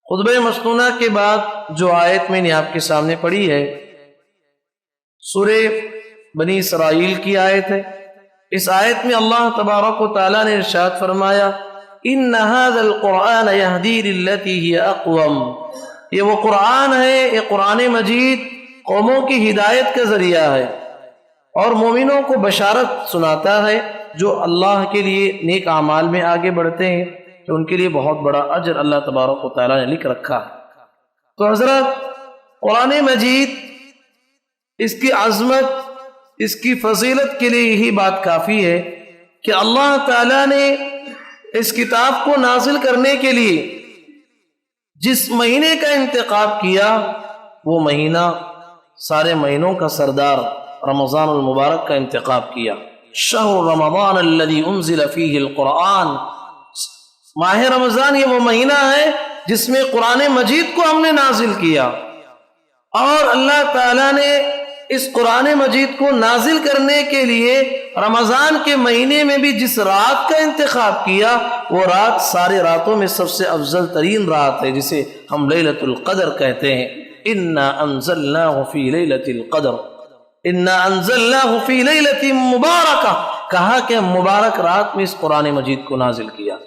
خطبہ مسنونہ کے بعد جو آیت میں نے آپ کے سامنے پڑھی ہے سورہ بنی اسرائیل کی آیت ہے۔ اس آیت میں اللہ تبارک و تعالیٰ نے ارشاد فرمایا ان ھذا القرآن یہدی للتی ہی اقوم، یہ وہ قرآن ہے، یہ قرآن مجید قوموں کی ہدایت کا ذریعہ ہے اور مومنوں کو بشارت سناتا ہے جو اللہ کے لیے نیک اعمال میں آگے بڑھتے ہیں کہ ان کے لیے بہت بڑا اجر اللہ تبارک و تعالیٰ نے لکھ رکھا ہے۔ تو حضرت قرآن مجید، اس کی عظمت، اس کی فضیلت کے لیے یہی بات کافی ہے کہ اللہ تعالیٰ نے اس کتاب کو نازل کرنے کے لیے جس مہینے کا انتخاب کیا وہ مہینہ سارے مہینوں کا سردار رمضان المبارک کا انتخاب کیا۔ شہر رمضان الذی انزل فیہ القرآن، ماہ رمضان یہ وہ مہینہ ہے جس میں قرآن مجید کو ہم نے نازل کیا، اور اللہ تعالیٰ نے اس قرآن مجید کو نازل کرنے کے لیے رمضان کے مہینے میں بھی جس رات کا انتخاب کیا وہ رات سارے راتوں میں سب سے افضل ترین رات ہے، جسے ہم لیلۃ القدر کہتے ہیں۔ انا انزلناہ فی لیلۃ القدر، انا انزلناہ فی لیلۃ مبارکہ، کہا کہ مبارک رات میں اس قرآن مجید کو نازل کیا۔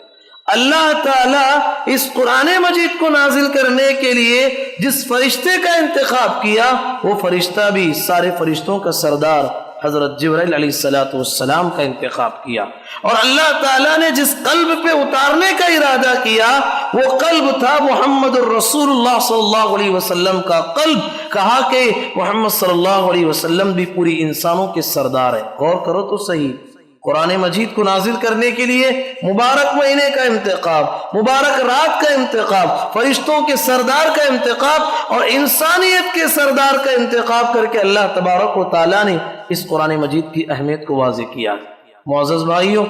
اللہ تعالیٰ اس قرآن مجید کو نازل کرنے کے لیے جس فرشتے کا انتخاب کیا وہ فرشتہ بھی سارے فرشتوں کا سردار حضرت جبرائیل علیہ السلام کا انتخاب کیا، اور اللہ تعالیٰ نے جس قلب پہ اتارنے کا ارادہ کیا وہ قلب تھا محمد الرسول اللہ صلی اللہ علیہ وسلم کا قلب۔ کہا کہ محمد صلی اللہ علیہ وسلم بھی پوری انسانوں کے سردار ہیں۔ غور کرو تو صحیح، قرآن مجید کو نازل کرنے کے لیے مبارک مہینے کا انتخاب، مبارک رات کا انتخاب، فرشتوں کے سردار کا انتخاب اور انسانیت کے سردار کا انتخاب کر کے اللہ تبارک و تعالیٰ نے اس قرآن مجید کی اہمیت کو واضح کیا۔ معزز بھائیوں،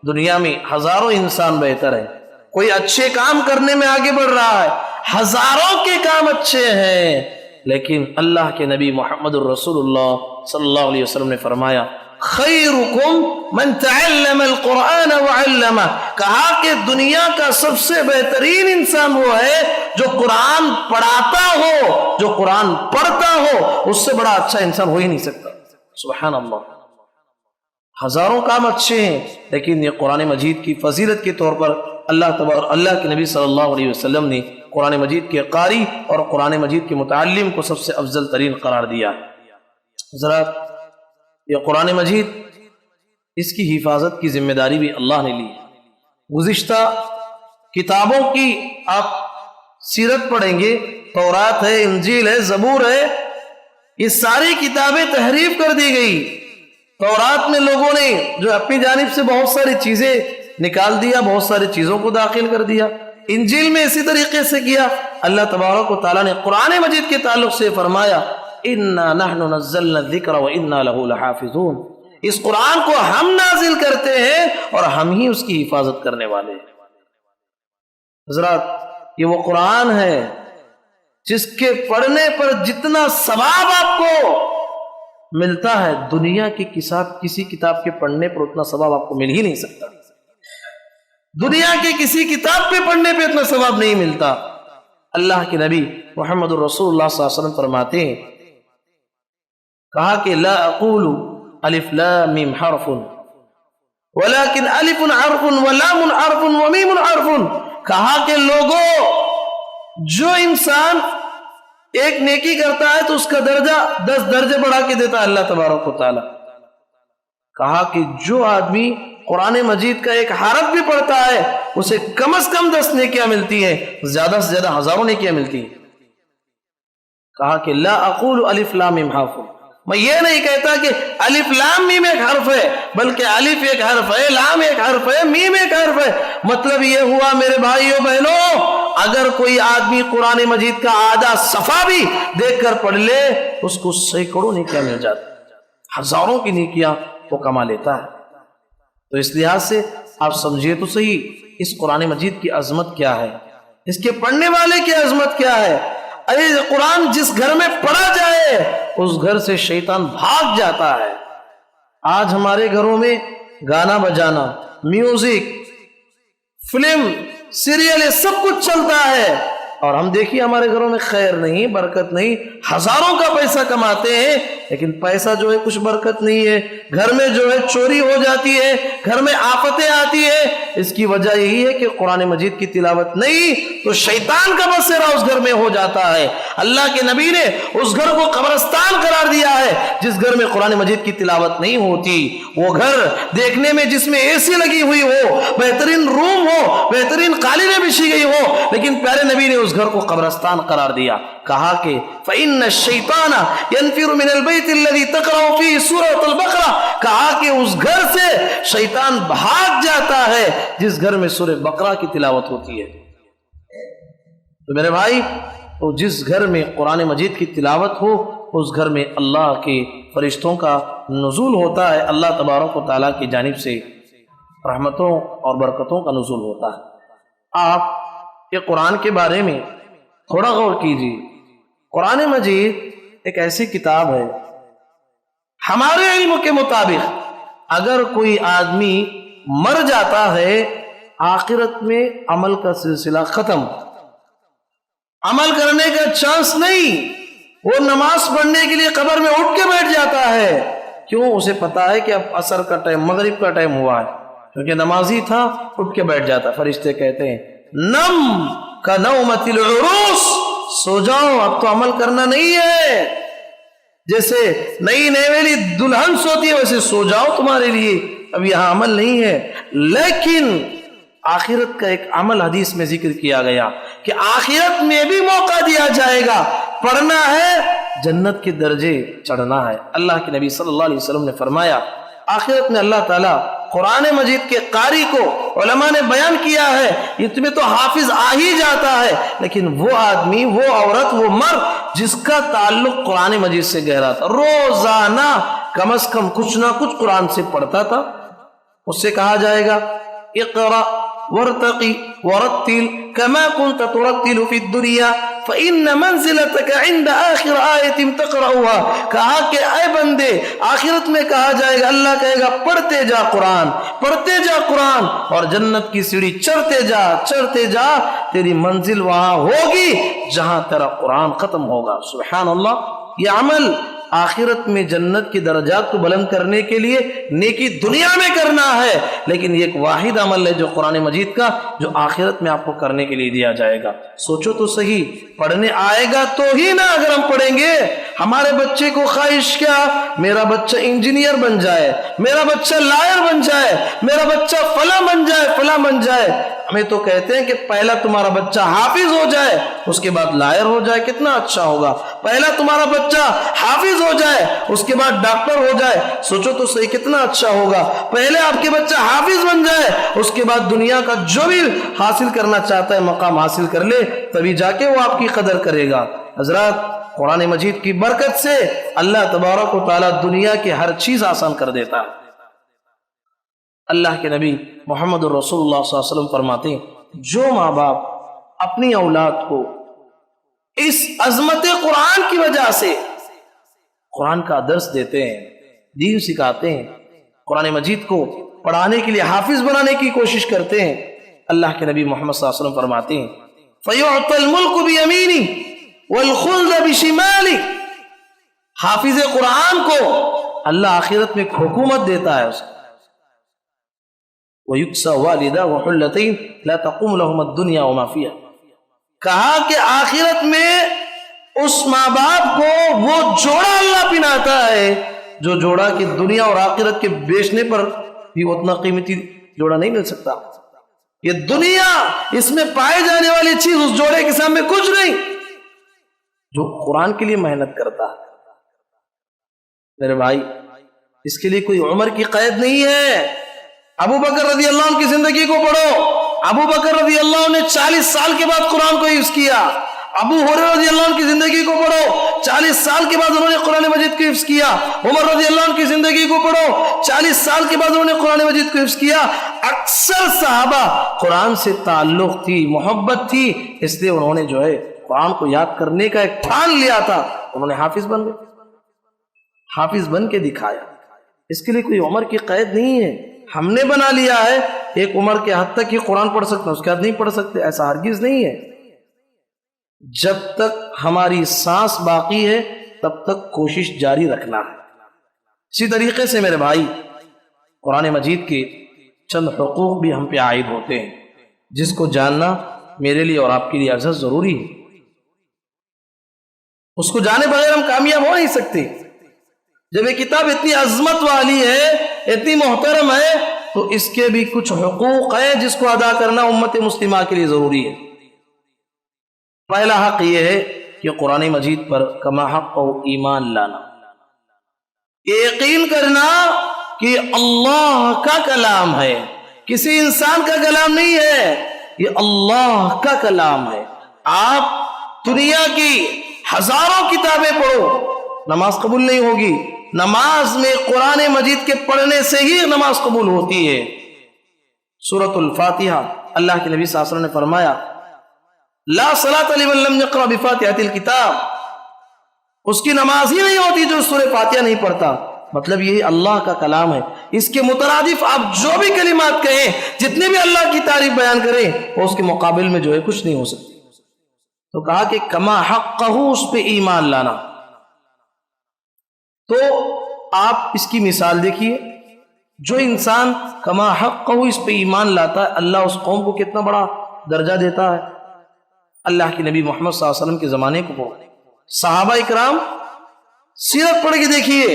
دنیا میں ہزاروں انسان بہتر ہیں، کوئی اچھے کام کرنے میں آگے بڑھ رہا ہے، ہزاروں کے کام اچھے ہیں، لیکن اللہ کے نبی محمد الرسول اللہ صلی اللہ علیہ وسلم نے فرمایا خیرکم من تعلم القرآن وعلمہ، کہا کہ دنیا کا سب سے بہترین انسان وہ ہے جو قرآن پڑھاتا ہو، جو قرآن پڑھتا ہو، اس سے بڑا اچھا انسان ہو ہی نہیں سکتا۔ سبحان اللہ، ہزاروں کام اچھے ہیں لیکن یہ قرآن مجید کی فضیلت کے طور پر اللہ کے نبی صلی اللہ علیہ وسلم نے قرآن مجید کے قاری اور قرآن مجید کے متعلم کو سب سے افضل ترین قرار دیا۔ ذرا یہ قرآن مجید، اس کی حفاظت کی ذمہ داری بھی اللہ نے لی۔ گزشتہ کتابوں کی آپ سیرت پڑھیں گے، تورات ہے، انجیل ہے، زبور ہے، یہ ساری کتابیں تحریف کر دی گئی۔ تورات میں لوگوں نے جو اپنی جانب سے بہت ساری چیزیں نکال دیا، بہت ساری چیزوں کو داخل کر دیا۔ انجیل میں اسی طریقے سے کیا۔ اللہ تبارک و تعالیٰ نے قرآن مجید کے تعلق سے فرمایا اِنَّا نَحْنُ نَزَّلْنَا الذِّكْرَ وَإِنَّا لَهُ لَحَافِظُونَ، اس قرآن کو ہم نازل کرتے ہیں اور ہم ہی اس کی حفاظت کرنے والے ہیں۔ حضرات، یہ وہ قرآن ہے جس کے پڑھنے پر جتنا ثواب آپ کو ملتا ہے دنیا کی کسی کتاب کے پڑھنے پر اتنا ثواب آپ کو مل ہی نہیں سکتا۔ دنیا کی کسی کتاب پہ پڑھنے پہ اتنا ثواب نہیں ملتا۔ اللہ کے نبی محمد الرسول اللہ صلی اللہ علیہ وسلم فرماتے ہیں، کہا کہ لا اقول الف لام میم حرف ولكن الف حرف ولام حرف ومیم حرف، کہا کہ لوگوں، جو انسان ایک نیکی کرتا ہے تو اس کا درجہ 10 درجے بڑھا کے دیتا ہے اللہ تبارک و تعالی۔ کہا کہ جو آدمی قرآن مجید کا ایک حرف بھی پڑھتا ہے اسے کم از کم 10 نیکیاں ملتی ہیں، زیادہ سے زیادہ ہزاروں نیکیاں ملتی ہیں۔ کہا کہ لا اقول الف لام میم حرف، میں یہ نہیں کہتا کہ الف لام میم ایک حرف ہے، بلکہ الف ایک حرف ہے، لام ایک حرف ہے، میم ایک حرف ہے۔ مطلب یہ ہوا میرے بھائیوں بہنوں، اگر کوئی آدمی قرآن مجید کا آدھا صفحہ بھی دیکھ کر پڑھ لے اس کو سینکڑوں نیکیاں مل جاتی، ہزاروں کی نیکیاں وہ کما لیتا ہے۔ تو اس لحاظ سے آپ سمجھیے تو صحیح اس قرآن مجید کی عظمت کیا ہے، اس کے پڑھنے والے کی عظمت کیا ہے۔ ارے قرآن جس گھر میں پڑھا جائے اس گھر سے شیطان بھاگ جاتا ہے۔ آج ہمارے گھروں میں گانا بجانا، میوزک، فلم، سیریل، یہ سب کچھ چلتا ہے، اور ہم دیکھیے ہمارے گھروں میں خیر نہیں، برکت نہیں، ہزاروں کا پیسہ کماتے ہیں لیکن پیسہ جو ہے کچھ برکت نہیں ہے، گھر میں جو ہے چوری ہو جاتی ہے، گھر میں آفتیں آتی ہے۔ اس کی وجہ یہی ہے کہ قرآن مجید کی تلاوت نہیں تو شیطان کا بسیرا اس گھر میں ہو جاتا ہے۔ اللہ کے نبی نے اس گھر کو قبرستان قرار دیا ہے جس گھر میں قرآن مجید کی تلاوت نہیں ہوتی۔ وہ گھر دیکھنے میں جس میں اے سی لگی ہوئی ہو، بہترین روم ہو، بہترین قالینیں بچھی گئی ہو، لیکن پیارے نبی نے اس گھر کو قبرستان قرار دیا۔ کہا کہ فَإِنَّ الشَّيْطَانَ يَنْفِرُ مِنَ الْبَيْتِ الَّذِي تَقْرَأُ فِيهِ سُورَةَ الْبَقَرَةِ، کہا کہ اس گھر سے شیطان بھاگ جاتا ہے جس گھر میں سورہ بقرہ کی تلاوت ہوتی ہے۔ تو میرے بھائی، تو جس گھر میں قرآن مجید کی تلاوت ہو اس گھر میں اللہ کے فرشتوں کا نزول ہوتا ہے، اللہ تبارک و تعالیٰ کی جانب سے رحمتوں اور برکتوں کا نزول ہوتا ہے۔ آپ یہ قرآن کے بارے میں تھوڑا غور کیجیے۔ قرآن مجید ایک ایسی کتاب ہے، ہمارے علم کے مطابق اگر کوئی آدمی مر جاتا ہے آخرت میں عمل کا سلسلہ ختم، عمل کرنے کا چانس نہیں، وہ نماز پڑھنے کے لیے قبر میں اٹھ کے بیٹھ جاتا ہے۔ کیوں؟ اسے پتا ہے کہ اب عصر کا ٹائم، مغرب کا ٹائم ہوا ہے، کیونکہ نمازی تھا، اٹھ کے بیٹھ جاتا۔ فرشتے کہتے ہیں نم کا نومت العروس، سو جاؤ، اب تو عمل کرنا نہیں ہے۔ جیسے نئی نیویلی دلہن سوتی ہے ویسے سو جاؤ، تمہارے لیے اب یہاں عمل نہیں ہے۔ لیکن آخرت کا ایک عمل حدیث میں ذکر کیا گیا کہ آخرت میں بھی موقع دیا جائے گا، پڑھنا ہے، جنت کے درجے چڑھنا ہے۔ اللہ کے نبی صلی اللہ علیہ وسلم نے فرمایا آخرت میں اللہ تعالیٰ قرآن مجید کے قاری کو، علماء نے بیان کیا ہے، یہ تمہیں تو حافظ آ ہی جاتا ہے، لیکن وہ آدمی، وہ عورت، وہ مرد جس کا تعلق قرآن مجید سے گہرا تھا، روزانہ کم از کم کچھ نہ کچھ قرآن سے پڑھتا تھا، اس سے کہا جائے گا اقرأ وارتقی ورتل كما كنت ترتل في الدنيا فإن منزلتك عند آخر آیت تقرأها، کہا کہ اے بندے، آخرت میں کہا جائے گا، اللہ کہے گا پڑھتے جا قرآن، پڑھتے جا قرآن، اور جنت کی سیڑھی چڑھتے جا، چڑھتے جا، تیری منزل وہاں ہوگی جہاں تیرا قرآن ختم ہوگا۔ سبحان اللہ۔ یہ عمل آخرت میں جنت کی درجات کو بلند کرنے کے لیے نیکی دنیا میں کرنا ہے، لیکن یہ ایک واحد عمل ہے جو قرآن مجید کا، جو آخرت میں آپ کو کرنے کے لیے دیا جائے گا۔ سوچو تو صحیح، پڑھنے آئے گا تو ہی نا، اگر ہم پڑھیں گے۔ ہمارے بچے کو خواہش کیا؟ میرا بچہ انجینئر بن جائے، میرا بچہ لائر بن جائے، میرا بچہ فلاں بن جائے، فلاں بن جائے۔ ہمیں تو کہتے ہیں کہ پہلا تمہارا بچہ حافظ ہو جائے، اس کے بعد لائر ہو جائے، کتنا اچھا ہوگا۔ پہلا تمہارا بچہ حافظ ہو جائے، اس کے بعد ڈاکٹر ہو جائے، سوچو تو صحیح کتنا اچھا ہوگا۔ پہلے آپ کے بچہ حافظ بن جائے، اس کے بعد دنیا کا جو بھی حاصل کرنا چاہتا ہے مقام حاصل کر لے، تبھی جا کے وہ آپ کی قدر کرے گا۔ حضرات، قرآن مجید کی برکت سے اللہ تبارک و تعالیٰ دنیا کی ہر چیز آسان کر دیتا ہے۔ اللہ کے نبی محمد رسول اللہ صلی اللہ علیہ وسلم فرماتے ہیں جو ماں باپ اپنی اولاد کو اس عظمت قرآن کی وجہ سے قرآن کا درس دیتے ہیں، دین سکھاتے ہیں، قرآن مجید کو پڑھانے کے لیے حافظ بنانے کی کوشش کرتے ہیں، اللہ کے نبی محمد صلی اللہ علیہ وسلم فرماتے ہیں فَيُعْطَى الْمُلْكُ بِيَمِينِهِ وَالْخُلْدَ بِشِمَالِهِ، حافظ قرآن کو اللہ آخرت میں حکومت دیتا ہے، اسے وَيُكْسَى وَالِدَاهُ حُلَّتَيْنِ لَا تَقُومُ لَهُمَا الدُّنْيَا وَمَا فِيهَا، کہا کہ آخرت میں اس ماں باپ کو وہ جوڑا اللہ پہناتا ہے جو جوڑا کی دنیا اور آخرت کے بیچنے پر بھی اتنا قیمتی جوڑا نہیں مل سکتا۔ یہ دنیا، اس میں پائے جانے والی چیز اس جوڑے کے سامنے کچھ نہیں جو قرآن کے لیے محنت کرتا ہے۔ میرے بھائی، اس کے لیے کوئی عمر کی قید نہیں ہے۔ ابو بکر رضی اللہ عنہ کی زندگی کو پڑھو، ابو بکر رضی اللہ عنہ نے 40 سال کے بعد قرآن کو حفظ کیا۔ ابو ہریرہ رضی اللہ عنہ کی زندگی کو پڑھو، 40 سال کے بعد انہوں نے قرآن مجید کو حفظ کیا۔ عمر رضی اللہ عنہ کی زندگی کو پڑھو، 40 سال کے بعد انہوں نے قرآن مجید کو حفظ کیا۔ اکثر صحابہ قرآن سے تعلق تھی، محبت تھی، اس لیے انہوں نے جو ہے قرآن کو یاد کرنے کا ایک ٹھان لیا تھا، انہوں نے حافظ بن گئے، حافظ بن کے دکھایا۔ اس کے لیے کوئی عمر کی قید نہیں ہے، ہم نے بنا لیا ہے ایک عمر کے حد تک ہی قرآن پڑھ سکتے ہیں، اس کے حد نہیں پڑھ سکتے، ایسا ہرگز نہیں ہے۔ جب تک ہماری سانس باقی ہے تب تک کوشش جاری رکھنا ہے۔ اسی طریقے سے میرے بھائی، قرآن مجید کے چند حقوق بھی ہم پہ عائد ہوتے ہیں، جس کو جاننا میرے لیے اور آپ کے لیے افضل ضروری ہے۔ اس کو جانے بغیر ہم کامیاب ہو نہیں سکتے۔ جب یہ کتاب اتنی عظمت والی ہے، اتنی محترم ہے، تو اس کے بھی کچھ حقوق ہیں جس کو ادا کرنا امت مسلمہ کے لیے ضروری ہے۔ پہلا حق یہ ہے کہ قرآن مجید پر کما حق و ایمان لانا، یقین کرنا کہ اللہ کا کلام ہے، کسی انسان کا کلام نہیں ہے، یہ اللہ کا کلام ہے۔ آپ دنیا کی ہزاروں کتابیں پڑھو، نماز قبول نہیں ہوگی۔ نماز میں قرآن مجید کے پڑھنے سے ہی نماز قبول ہوتی ہے۔ سورۃ الفاتحہ، اللہ کے نبی صلی اللہ علیہ وسلم نے فرمایا لا صلاۃ لمن لم یقرأ بفاتحۃ الکتاب، اس کی نماز ہی نہیں ہوتی جو سورہ فاتحہ نہیں پڑھتا۔ مطلب یہ اللہ کا کلام ہے، اس کے مترادف آپ جو بھی کلمات کہیں، جتنے بھی اللہ کی تعریف بیان کریں، وہ اس کے مقابل میں جو ہے کچھ نہیں ہو سکتی۔ تو کہا کہ کما حقہ، اس پہ ایمان لانا۔ تو آپ اس کی مثال دیکھیے، جو انسان کما حقہ اس پہ ایمان لاتا ہے، اللہ اس قوم کو کتنا بڑا درجہ دیتا ہے۔ اللہ کے نبی محمد صلی اللہ علیہ وسلم کے زمانے کو پڑھو، صحابہ اکرام سیرت پڑھ کے دیکھیے،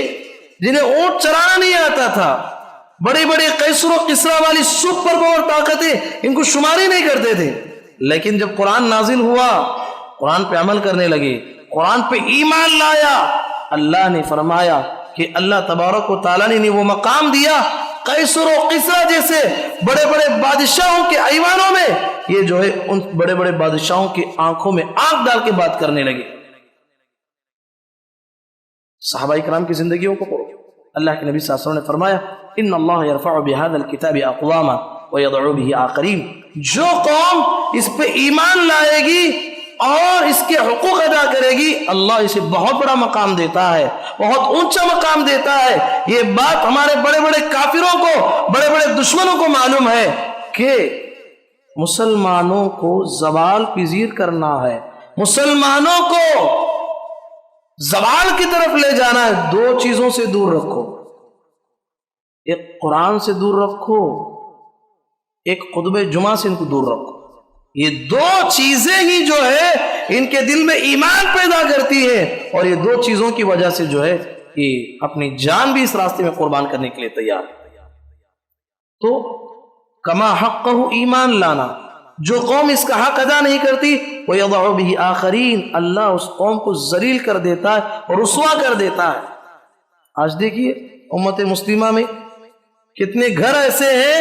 جنہیں اونٹ چلانا نہیں آتا تھا، بڑے بڑے قیصر و کسریٰ والی سپر پاور طاقتیں ان کو شمار ہی نہیں کرتے تھے، لیکن جب قرآن نازل ہوا، قرآن پہ عمل کرنے لگے، قرآن پہ ایمان لایا، اللہ نے فرمایا کہ اللہ تبارک و تعالیٰ نے وہ مقام دیا، قیصر و کسریٰ جیسے بڑے بڑے بادشاہوں کے ایوانوں میں یہ جو ہے ان بڑے بڑے بادشاہوں کی آنکھوں میں آنکھ ڈال کے بات کرنے لگے۔ صحابہ کرام کی زندگیوں کو پڑھو، اللہ کے نبی صلی اللہ علیہ وسلم نے فرمایا ان اللہ یرفع بهذا الكتاب اقواما ويضع به آخرین، جو قوم اس پہ ایمان لائے گی اور اس کے حقوق ادا کرے گی، اللہ اسے بہت بڑا مقام دیتا ہے، بہت اونچا مقام دیتا ہے۔ یہ بات ہمارے بڑے بڑے کافروں کو، بڑے بڑے دشمنوں کو معلوم ہے کہ مسلمانوں کو زوال پذیر کرنا ہے، مسلمانوں کو زوال کی طرف لے جانا ہے۔ دو چیزوں سے دور رکھو، ایک قرآن سے دور رکھو، ایک خطبہ جمعہ سے ان کو دور رکھو۔ یہ دو چیزیں ہی جو ہے ان کے دل میں ایمان پیدا کرتی ہے، اور یہ دو چیزوں کی وجہ سے جو ہے یہ اپنی جان بھی اس راستے میں قربان کرنے کے لیے تیار ہے۔ تو کما حقہ ایمان لانا، جو قوم اس کا حق ادا نہیں کرتی وَيَضَعُ بِهِ آخَرِينَ، اللہ اس قوم کو ذلیل کر دیتا ہے اور رسوا کر دیتا ہے۔ آج دیکھیے امت مسلمہ میں کتنے گھر ایسے ہیں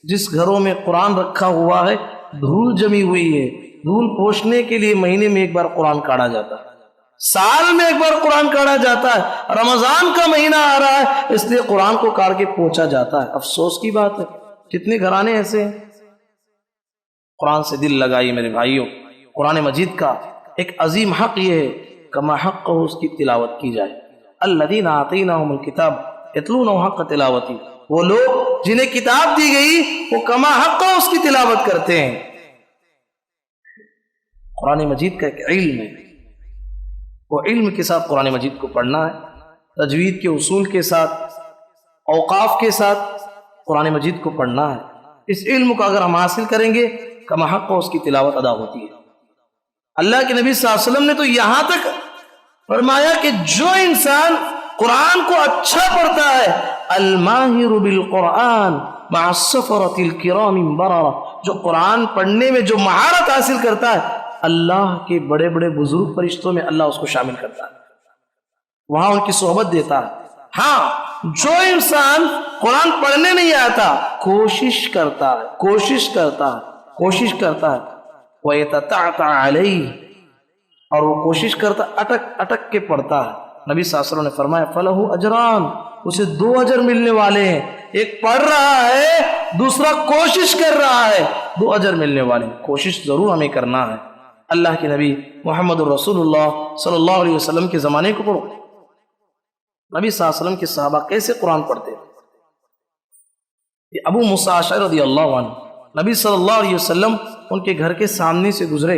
جس گھروں میں قرآن رکھا ہوا ہے، دھول جمی ہوئی ہے، دھول پوچھنے کے لیے مہینے میں ایک بار قرآن کاڑا جاتا ہے، سال میں ایک بار قرآن کاڑا جاتا ہے، رمضان کا مہینہ آ رہا ہے اس لیے قرآن کو کاڑ کے پوچھا جاتا ہے۔ افسوس کی بات ہے، کتنے گھرانے ایسے ہیں۔ قرآن سے دل لگائیے میرے بھائیوں، قرآن مجید کا ایک عظیم حق یہ ہے کما حق اس کی تلاوت کی جائے۔ الذین آتیناہم الکتاب یتلونہ حق تلاوتی، وہ لوگ جنہیں کتاب دی گئی وہ کما حق اس کی تلاوت کرتے ہیں۔ قرآن مجید کا ایک علم ہے، وہ علم کے ساتھ قرآن مجید کو پڑھنا ہے، تجوید کے اصول کے ساتھ، اوقاف کے ساتھ قرآن مجید کو پڑھنا ہے۔ اس علم کو اگر ہم حاصل کریں گے کما حق اس کی تلاوت ادا ہوتی ہے۔ اللہ کے نبی صلی اللہ علیہ وسلم نے تو یہاں تک فرمایا کہ جو انسان قرآن کو اچھا پڑھتا ہے، الماہر بالقرآن مع السفرۃ الکرام البررہ، جو قرآن پڑھنے میں جو مہارت حاصل کرتا ہے، اللہ کے بڑے بڑے بزرگ فرشتوں میں اللہ اس کو شامل کرتا ہے، وہاں ان کی صحبت دیتا ہے۔ ہاں، جو انسان قرآن پڑھنے نہیں آتا، کوشش کرتا ہے وَيَتَتَعْتَعْ عَلَيْهِ، اور وہ کوشش کرتا اٹک کے پڑھتا ہے۔ نبی صلی اللہ علیہ وسلم نے فرمایا فَلَهُ أَجْرَانِ، اسے 2 اجر ملنے والے ہیں، ایک پڑھ رہا ہے، دوسرا کوشش کر رہا ہے، 2 اجر ملنے والے ہیں۔ کوشش ضرور ہمیں کرنا ہے۔ اللہ کے نبی محمد الرسول اللہ صلی اللہ علیہ وسلم کے زمانے کو پڑھو، نبی صلی اللہ علیہ وسلم کے صحابہ کیسے قرآن پڑھتے ہیں۔ ابو موسیٰ اشعری رضی اللہ عنہ، نبی صلی اللہ علیہ وسلم ان کے گھر کے سامنے سے گزرے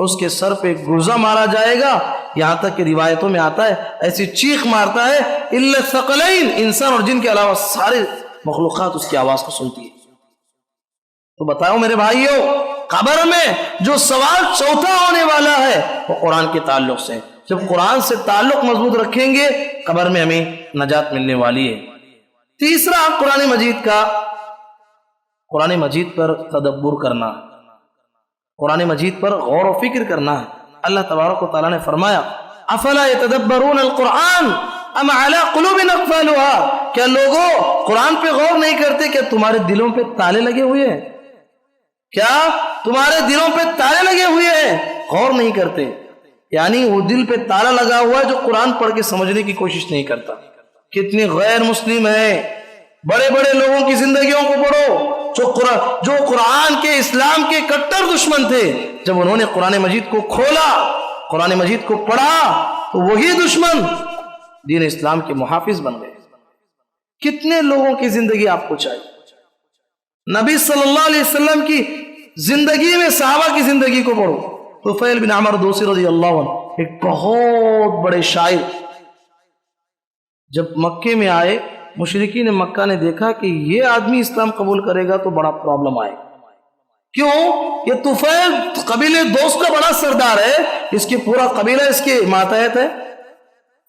اس کے سر پہ گرزہ مارا جائے گا، یہاں تک کہ روایتوں میں آتا ہے ایسی چیخ مارتا ہے الا الثقلین، انسان اور جن کے علاوہ سارے مخلوقات اس کی آواز کو سنتی ہے۔ تو بتاؤ میرے بھائیوں، قبر میں جو سوال چوتھا ہونے والا ہے وہ قرآن کے تعلق سے، جب قرآن سے تعلق مضبوط رکھیں گے قبر میں ہمیں نجات ملنے والی ہے۔ تیسرا قرآن مجید پر تدبر کرنا، قرآن مجید پر غور و فکر کرنا ہے۔ اللہ تبارک و تعالیٰ نے فرمایا افلا يتدبرون القرآن ام علی قلوب اقفالها، کیا لوگوں قرآن پہ غور نہیں کرتے؟ کیا تمہارے دلوں پہ تالے لگے ہوئے ہیں؟ کیا تمہارے دلوں پہ تالے لگے ہوئے ہیں؟ غور نہیں کرتے، یعنی وہ دل پہ تالا لگا ہوا ہے جو قرآن پڑھ کے سمجھنے کی کوشش نہیں کرتا۔ کتنے غیر مسلم ہیں، بڑے بڑے لوگوں کی زندگیوں کو پڑھو جو قرآن کے اسلام کے کٹر دشمن تھے، جب انہوں نے قرآن مجید کو کھولا، قرآن مجید کو پڑھا تو وہی دشمن دین اسلام کے محافظ بن گئے۔ کتنے لوگوں کی زندگی آپ کو چاہیے؟ نبی صلی اللہ علیہ وسلم کی زندگی میں صحابہ کی زندگی کو پڑھو۔ طفیل بن عمرو دوسی رضی اللہ عنہ ایک بہت بڑے شاعر، جب مکے میں آئے مشرکین مکہ نے دیکھا کہ یہ آدمی اسلام قبول کرے گا تو بڑا پرابلم آئے۔ کیوں؟ یہ طفیل قبیلے دوست کا بڑا سردار ہے، اس کی پورا قبیلہ اس کے ماتحت ہے۔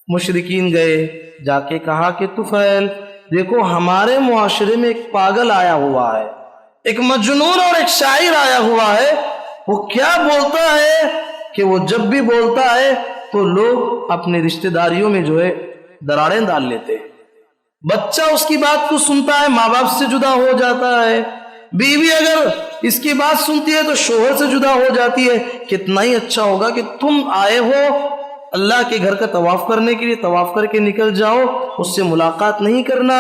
مشرکین گئے، جا کے کہا کہ طفیل دیکھو ہمارے معاشرے میں ایک پاگل آیا ہوا ہے، ایک مجنون اور ایک شاعر آیا ہوا ہے، وہ کیا بولتا ہے کہ وہ جب بھی بولتا ہے تو لوگ اپنے رشتہ داریوں میں جو ہے دراڑیں ڈال لیتے ہیں، بچہ اس کی بات کو سنتا ہے ماں باپ سے جدا ہو جاتا ہے، بیوی اگر اس کی بات سنتی ہے تو شوہر سے جدا ہو جاتی ہے۔ کتنا ہی اچھا ہوگا کہ تم آئے ہو اللہ کے گھر کا طواف کرنے کے لیے، طواف کر کے نکل جاؤ، اس سے ملاقات نہیں کرنا۔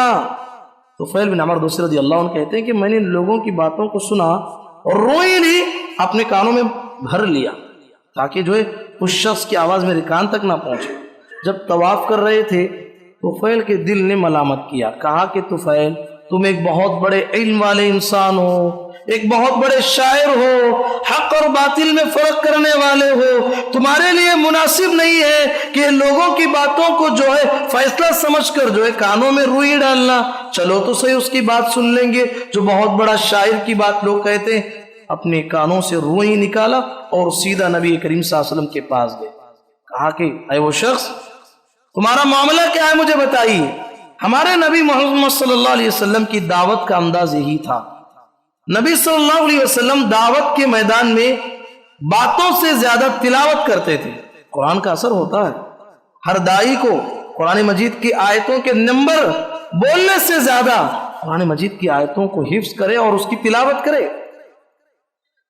تو طفیل بن عمرو دوسی رضی اللہ عنہ کہتے ہیں کہ میں نے لوگوں کی باتوں کو سنا اور روئی لی، اپنے کانوں میں بھر لیا تاکہ جو ہے اس شخص کی آواز میرے کان تک نہ پہنچے۔ جب طواف کر رہے تھے طفیل کے دل نے ملامت کیا، کہا کہ طفیل تم ایک بہت بڑے علم والے انسان ہو، ایک بہت بڑے شاعر ہو، حق اور باطل میں فرق کرنے والے ہو، تمہارے لیے مناسب نہیں ہے کہ لوگوں کی باتوں کو جو ہے فیصلہ سمجھ کر جو ہے کانوں میں روئی ڈالنا۔ چلو تو صحیح اس کی بات سن لیں گے، جو بہت بڑا شاعر کی بات لوگ کہتے ہیں۔ اپنے کانوں سے روئی نکالا اور سیدھا نبی کریم صلی اللہ علیہ وسلم کے پاس گئے، کہا کہ اے وہ شخص تمہارا معاملہ کیا ہے مجھے بتائیے۔ ہمارے نبی محمد صلی اللہ علیہ وسلم کی دعوت کا انداز یہی تھا، نبی صلی اللہ علیہ وسلم دعوت کے میدان میں باتوں سے زیادہ تلاوت کرتے تھے۔ قرآن کا اثر ہوتا ہے، ہر داعی کو قرآن مجید کی آیتوں کے نمبر بولنے سے زیادہ قرآن مجید کی آیتوں کو حفظ کرے اور اس کی تلاوت کرے۔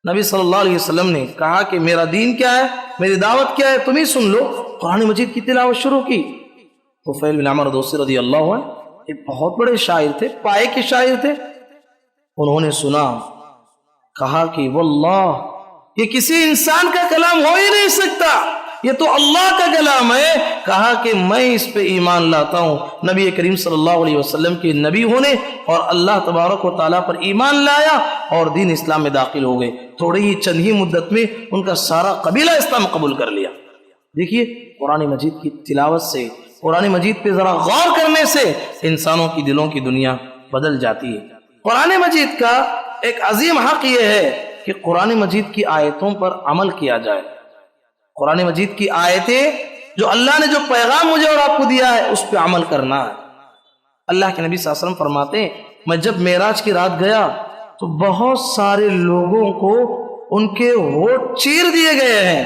نبی صلی اللہ علیہ وسلم نے کہا کہ میرا دین کیا ہے، میری دعوت کیا ہے، تم ہی سن لو۔ قرآن مجید کی تلاوت شروع کی۔ طفیل بن عمرو دوسی رضی اللہ عنہ ایک بہت بڑے شاعر تھے، پائے کے شاعر تھے، انہوں نے سنا، کہا کہ واللہ یہ کسی انسان کا کلام ہو ہی نہیں سکتا، یہ تو اللہ کا کلام ہے۔ کہا کہ میں اس پہ ایمان لاتا ہوں، نبی کریم صلی اللہ علیہ وسلم کے نبی ہونے اور اللہ تبارک و تعالیٰ پر ایمان لایا اور دین اسلام میں داخل ہو گئے۔ تھوڑی ہی چند ہی مدت میں ان کا سارا قبیلہ اسلام قبول کر لیا۔ دیکھیے قرآن مجید کی تلاوت سے، قرآن مجید پہ ذرا غور کرنے سے انسانوں کی دلوں کی دنیا بدل جاتی ہے۔ قرآن مجید کا ایک عظیم حق یہ ہے کہ قرآن مجید کی آیتوں پر عمل کیا جائے۔ قرآن مجید کی آیتیں جو اللہ نے جو پیغام مجھے اور آپ کو دیا ہے اس پہ عمل کرنا ہے۔ اللہ کے نبی صلی اللہ علیہ وسلم فرماتے ہیں میں جب معراج کی رات گیا تو بہت سارے لوگوں کو ان کے ہونٹ چیر دیے گئے ہیں،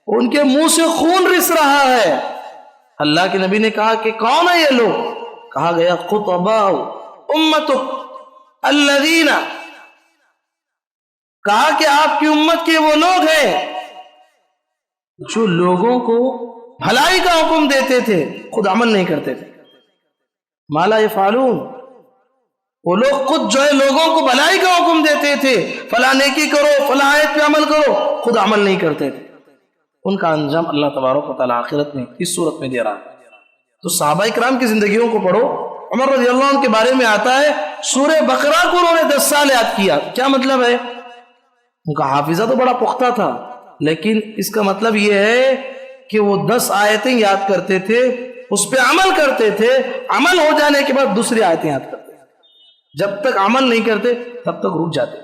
ان کے منہ سے خون رس رہا ہے۔ اللہ کے نبی نے کہا کہ کون ہے یہ لوگ؟ کہا گیا خطباء امتک الذین، کہا کہ آپ کی امت کے وہ لوگ ہیں جو لوگوں کو بھلائی کا حکم دیتے تھے، خود عمل نہیں کرتے تھے۔ ما لا یفعلون، وہ لوگ خود جو ہے لوگوں کو بھلائی کا حکم دیتے تھے، فلاں نیکی کرو، فلاں آیت پہ عمل کرو، خود عمل نہیں کرتے تھے۔ ان کا انجام اللہ تبارک و تعالیٰ آخرت میں اس صورت میں دے رہا ہے۔ تو صحابہ کرام کی زندگیوں کو پڑھو۔ عمر رضی اللہ عنہ کے بارے میں آتا ہے سورہ بقرہ کو انہوں نے 10 سال یاد کیا۔ کیا مطلب ہے؟ ان کا حافظہ تو بڑا پختہ تھا، لیکن اس کا مطلب یہ ہے کہ وہ 10 آیتیں یاد کرتے تھے، اس پہ عمل کرتے تھے، عمل ہو جانے کے بعد دوسری آیتیں یاد کرتے تھے، جب تک عمل نہیں کرتے تب تک رک جاتے۔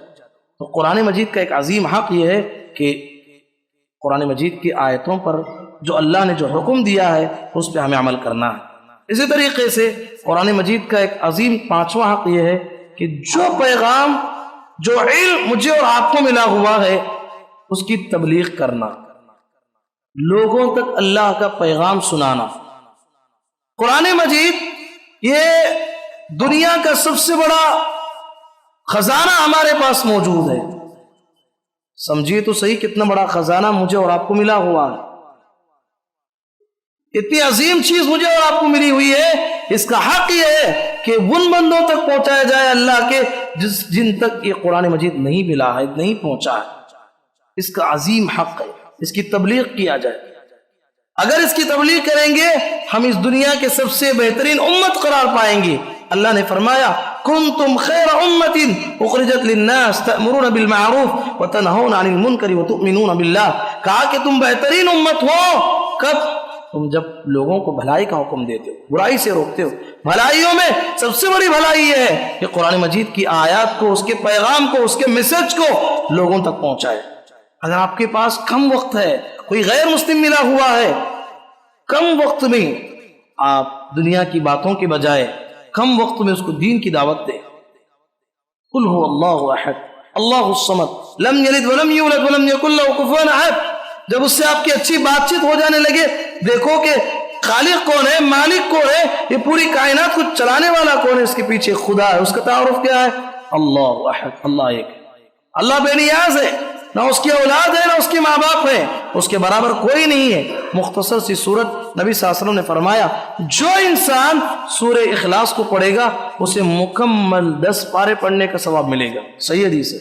تو قرآن مجید کا ایک عظیم حق یہ ہے کہ قرآن مجید کی آیتوں پر جو اللہ نے جو حکم دیا ہے اس پہ ہمیں عمل کرنا ہے۔ اسی طریقے سے قرآن مجید کا ایک عظیم 5واں حق یہ ہے کہ جو پیغام، جو علم مجھے اور آپ کو ملا ہوا ہے اس کی تبلیغ کرنا، لوگوں تک اللہ کا پیغام سنانا۔ قرآن مجید یہ دنیا کا سب سے بڑا خزانہ ہمارے پاس موجود ہے۔ سمجھیے تو صحیح کتنا بڑا خزانہ مجھے اور آپ کو ملا ہوا ہے، اتنی عظیم چیز مجھے اور آپ کو ملی ہوئی ہے۔ اس کا حق یہ ہے کہ ان بندوں تک پہنچایا جائے اللہ کے جن تک یہ قرآن مجید نہیں ملا ہے، نہیں پہنچا ہے۔ اس کا عظیم حق ہے، اس کی تبلیغ کیا جائے۔ اگر اس کی تبلیغ کریں گے ہم اس دنیا کے سب سے بہترین امت قرار پائیں گے۔ اللہ نے فرمایا کنتم خیر امت اخرجت للناس تأمرون بالمعروف وتنہون عن المنکر وتؤمنون باللہ، کہا کہ تم بہترین امت ہو کب؟ تم جب لوگوں کو بھلائی کا حکم دیتے ہو، برائی سے روکتے ہو۔ بھلائیوں میں سب سے بڑی بھلائی یہ ہے کہ قرآن مجید کی آیات کو، اس کے پیغام کو، اس کے میسج کو لوگوں تک پہنچائے۔ اگر آپ کے پاس کم وقت ہے، کوئی غیر مسلم ملا ہوا ہے، کم وقت میں آپ دنیا کی باتوں کے بجائے کم وقت میں اس کو دین کی دعوت دیں۔ قل هو اللہ احد اللہ الصمد لم یلد ولم یولد ولم یکن لہ کفوا احد۔ جب اس سے آپ کی اچھی بات چیت ہو جانے لگے، دیکھو کہ خالق کون ہے، مالک کون ہے، یہ پوری کائنات کو چلانے والا کون ہے، اس کے پیچھے خدا ہے، اس کا تعارف کیا ہے؟ اللہ احد، اللہ ایک ہے۔ اللہ بے نیاز ہے، نہ اس کی اولاد ہے نہ اس کے ماں باپ ہے، اس کے برابر کوئی نہیں ہے۔ مختصر سی صورت نبی صلی اللہ علیہ وسلم نے فرمایا جو انسان سورہ اخلاص کو پڑھے گا اسے مکمل 10 پارے پڑھنے کا ثواب ملے گا۔ صحیح حدیث ہے،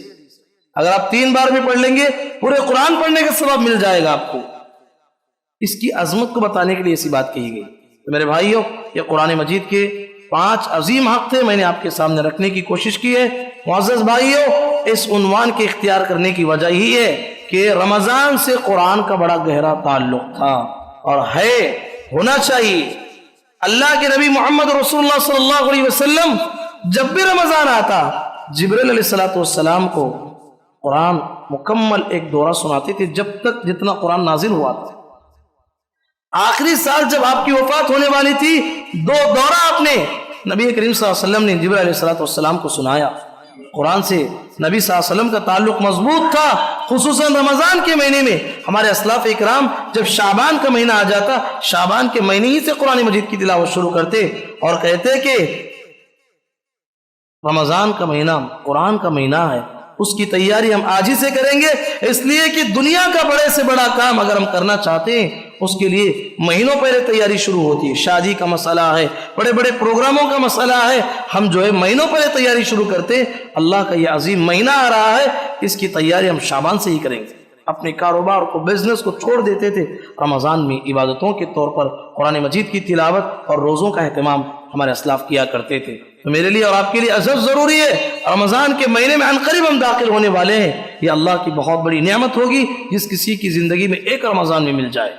اگر آپ 3 بار بھی پڑھ لیں گے پورے قرآن پڑھنے کا ثواب مل جائے گا آپ کو۔ اس کی عظمت کو بتانے کے لیے ایسی بات کہی گئی۔ تو میرے بھائیوں، یہ قرآن مجید کے 5 عظیم حق تھے، میں نے آپ کے سامنے رکھنے کی کوشش کی ہے۔ معزز بھائیوں، اس عنوان کے اختیار کرنے کی وجہ ہی ہے کہ رمضان سے قرآن کا بڑا گہرا تعلق تھا اور ہے، ہونا چاہیے۔ اللہ کے نبی محمد رسول اللہ صلی اللہ علیہ وسلم جب بھی رمضان آتا جبریل علیہ السلام کو قرآن مکمل ایک دورہ سناتے تھے، جب تک جتنا قرآن نازل ہوا تھا۔ آخری سال جب آپ کی وفات ہونے والی تھی، 2 دورہ آپ نے نبی کریم صلی اللہ علیہ وسلم نے جبریل علیہ السلام کو سنایا۔ قرآن سے نبی صلی اللہ علیہ وسلم کا تعلق مضبوط تھا، خصوصاً رمضان کے مہینے میں۔ ہمارے اسلاف اکرام جب شعبان کا مہینہ آ جاتا، شعبان کے مہینے ہی سے قرآن مجید کی تلاوت شروع کرتے اور کہتے کہ رمضان کا مہینہ قرآن کا مہینہ ہے، اس کی تیاری ہم آج ہی سے کریں گے، اس لیے کہ دنیا کا بڑے سے بڑا کام اگر ہم کرنا چاہتے ہیں اس کے لیے مہینوں پہلے تیاری شروع ہوتی ہے۔ شادی کا مسئلہ ہے، بڑے بڑے پروگراموں کا مسئلہ ہے، ہم جو ہے مہینوں پہلے تیاری شروع کرتے ہیں۔ اللہ کا یہ عظیم مہینہ آ رہا ہے، اس کی تیاری ہم شعبان سے ہی کریں گے۔ اپنے کاروبار کو، بزنس کو چھوڑ دیتے تھے، رمضان میں عبادتوں کے طور پر قرآن مجید کی تلاوت اور روزوں کا اہتمام ہمارے اسلاف کیا کرتے تھے۔ تو میرے لیے اور آپ کے لیے عزت ضروری ہے، رمضان کے مہینے میں عنقریب ہم داخل ہونے والے ہیں۔ یہ اللہ کی بہت بڑی نعمت ہوگی جس کسی کی زندگی میں ایک رمضان میں مل جائے۔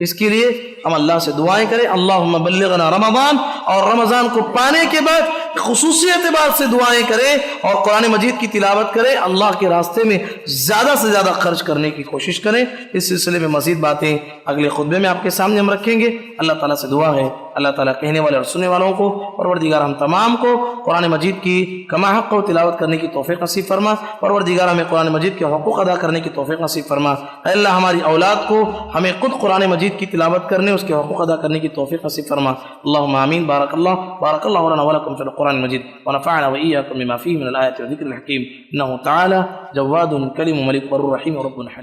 اس کے لیے ہم اللہ سے دعائیں کریں، اللہم بلغنا رمضان، اور رمضان کو پانے کے بعد خصوصی اعتبار سے دعائیں کریں اور قرآن مجید کی تلاوت کریں، اللہ کے راستے میں زیادہ سے زیادہ خرچ کرنے کی کوشش کریں۔ اس سلسلے میں مزید باتیں اگلے خطبے میں آپ کے سامنے ہم رکھیں گے۔ اللہ تعالیٰ سے دعا ہے اللہ تعالیٰ کہنے والے اور سننے والوں کو، پروردگار ہم تمام کو قرآن مجید کی کما حق و تلاوت کرنے کی توفیق نصیب فرما، پروردگار ہمیں قرآن مجید کے حقوق ادا کرنے کی توفیق نصیب فرما۔ اے اللہ ہماری اولاد کو ہمیں خود قرآن مجید کی تلاوت کرنے، اس کے حقوق ادا کرنے کی توفیق نصیب فرما۔ اللہم آمین۔ بارک اللہ لنا ولکم فی القرآن المجید ونفعنا وإياكم بما فيه من الآيات والذكر الحكيم إنه تعالى جواد كريم ملك بر رحيم رب حليم۔